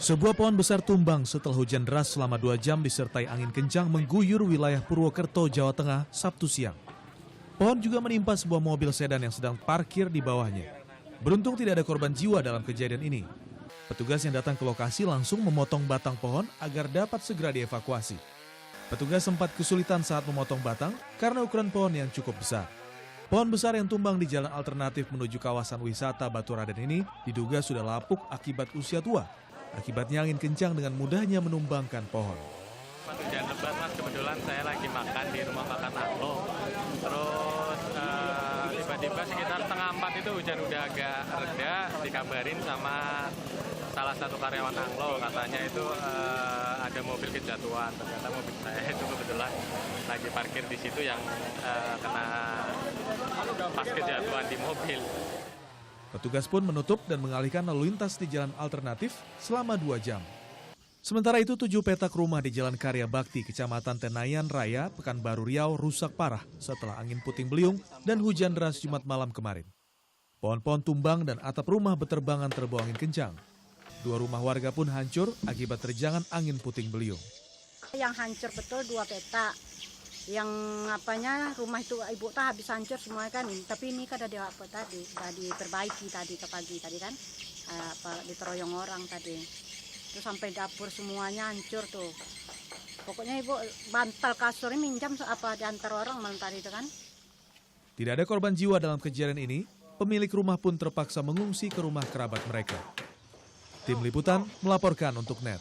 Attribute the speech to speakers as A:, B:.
A: Sebuah pohon besar tumbang setelah hujan deras selama 2 jam disertai angin kencang mengguyur wilayah Purwokerto, Jawa Tengah, Sabtu siang. Pohon juga menimpa sebuah mobil sedan yang sedang parkir di bawahnya. Beruntung tidak ada korban jiwa dalam kejadian ini. Petugas yang datang ke lokasi langsung memotong batang pohon agar dapat segera dievakuasi. Petugas sempat kesulitan saat memotong batang karena ukuran pohon yang cukup besar. Pohon besar yang tumbang di jalan alternatif menuju kawasan wisata Baturaden ini diduga sudah lapuk akibat usia tua. Akibatnya angin kencang dengan mudahnya menumbangkan pohon.
B: Hujan lebat mas, kebetulan saya lagi makan di rumah makan Anglo. Terus tiba-tiba sekitar 3:30 itu hujan udah agak reda, dikabarin sama salah satu karyawan Anglo, katanya itu ada mobil kejatuhan. Ternyata mobil saya itu kebetulan lagi parkir di situ yang kena pas kejatuhan di mobil.
A: Petugas pun menutup dan mengalihkan lalu lintas di jalan alternatif selama 2 jam. Sementara itu 7 petak rumah di Jalan Karya Bakti, Kecamatan Tenayan Raya, Pekanbaru Riau rusak parah setelah angin puting beliung dan hujan deras Jumat malam kemarin. Pohon-pohon tumbang dan atap rumah beterbangan terbawa angin kencang. 2 rumah warga pun hancur akibat terjangan angin puting beliung.
C: Yang hancur betul 2 petak. Yang rumah itu ibu habis hancur semua kan, tapi ini kan ada apa tadi, sudah diperbaiki tadi ke pagi tadi kan, diteroyong orang tadi, terus sampai dapur semuanya hancur tuh. Pokoknya ibu bantal kasurnya minjam diantar orang malam tadi itu kan.
A: Tidak ada korban jiwa dalam kejadian ini, pemilik rumah pun terpaksa mengungsi ke rumah kerabat mereka. Tim Liputan melaporkan untuk NET.